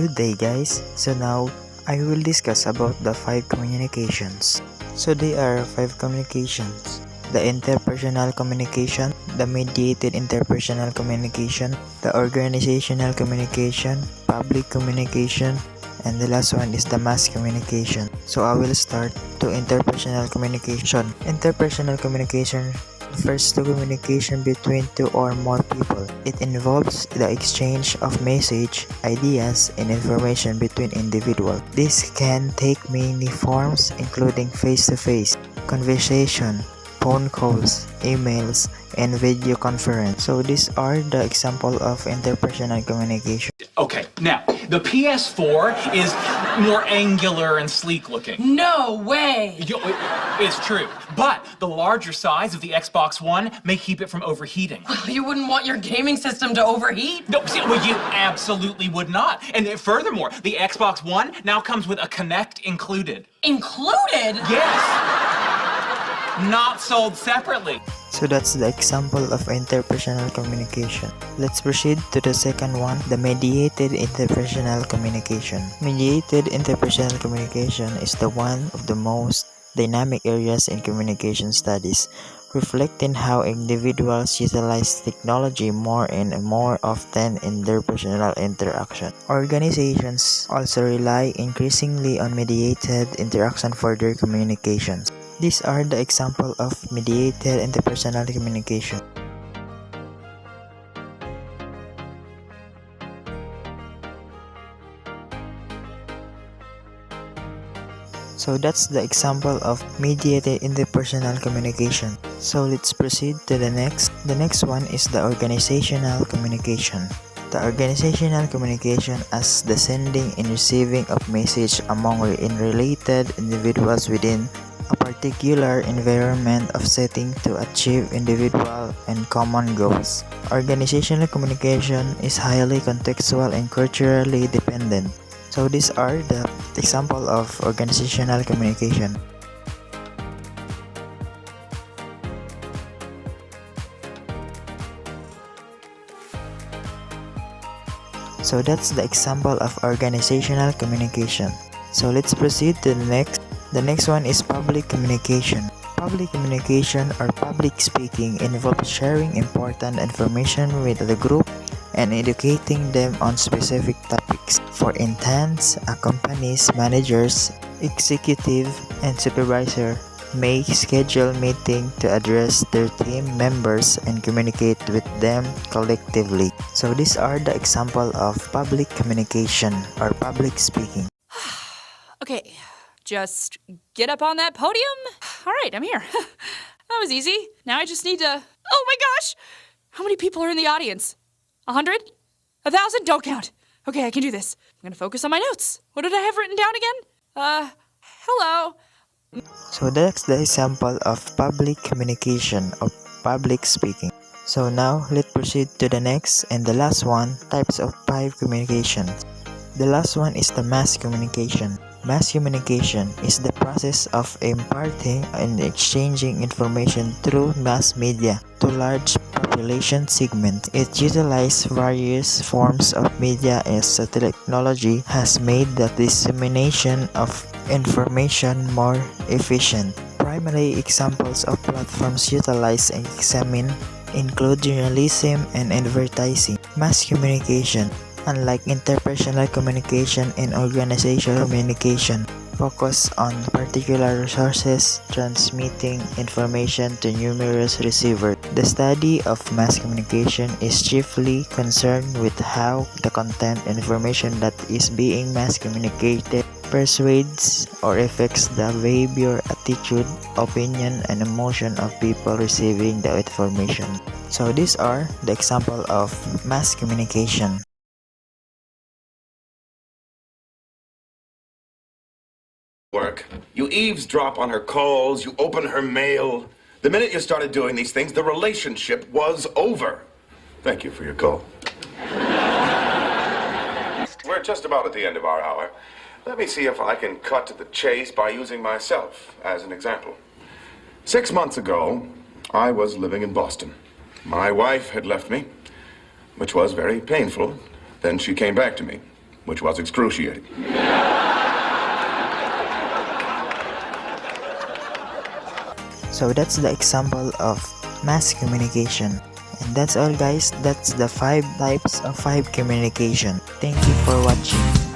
Good day guys. So now I will discuss about the 5 communications. So they are 5 communications. The interpersonal communication, the mediated interpersonal communication, the organizational communication, public communication, and the last one is the mass communication. So I will start to interpersonal communication. Interpersonal communication refers to communication between two or more people. It involves the exchange of message, ideas, and information between individuals. This can take many forms including face-to-face conversation, phone calls, emails, and video conference. So these are the example of interpersonal communication. Okay, now, the PS4 is more angular and sleek looking. No way! It's true, but the larger size of the Xbox One may keep it from overheating. You wouldn't want your gaming system to overheat? No, see, well, you absolutely would not. And furthermore, the Xbox One now comes with a Kinect included. Included? Yes! Not sold separately. So that's the example of interpersonal communication. Let's proceed to the second one, the mediated interpersonal communication. Mediated interpersonal communication is the one of the most dynamic areas in communication studies, reflecting how individuals utilize technology more and more often in their personal interaction. Organizations also rely increasingly on mediated interaction for their communications. These are the example of mediated interpersonal communication. So that's the example of mediated interpersonal communication. So let's proceed to the next. The next one is the organizational communication. The organizational communication as the sending and receiving of message among related individuals within a particular environment of setting to achieve individual and common goals. Organizational communication is highly contextual and culturally dependent. So these are the example of organizational communication. So that's the example of organizational communication. So let's proceed to the next. The next one is public communication. Public communication or public speaking involves sharing important information with the group and educating them on specific topics. For instance, a company's managers, executive, and supervisor may schedule meetings to address their team members and communicate with them collectively. So these are the example of public communication or public speaking. Okay, just get up on that podium. All right, I'm here. That was easy. Now I just need to... Oh my gosh! How many people are in the audience? 100? 1,000? Don't count. Okay, I can do this. I'm gonna focus on my notes. What did I have written down again? Hello. So that's the example of public communication or public speaking. So now let's proceed to the next and the last one, types of 5 communications. The last one is the mass communication. Mass communication is the process of imparting and exchanging information through mass media to large population segments. It utilizes various forms of media as the technology has made the dissemination of information more efficient. Primary examples of platforms utilized and examined include journalism and advertising. Mass communication, unlike interpersonal communication and organizational communication, focus on particular resources transmitting information to numerous receivers. The study of mass communication is chiefly concerned with how the content information that is being mass communicated persuades or affects the behavior, attitude, opinion, and emotion of people receiving the information. So these are the example of mass communication. Work. You eavesdrop on her calls, you open her mail. The minute you started doing these things, the relationship was over. Thank you for your call. We're just about at the end of our hour. Let me see if I can cut to the chase by using myself as an example. 6 months ago, I was living in Boston. My wife had left me, which was very painful. Then she came back to me. which was excruciating. So that's the example of mass communication. And that's all guys, that's the 5 types of 5 communication. Thank you for watching.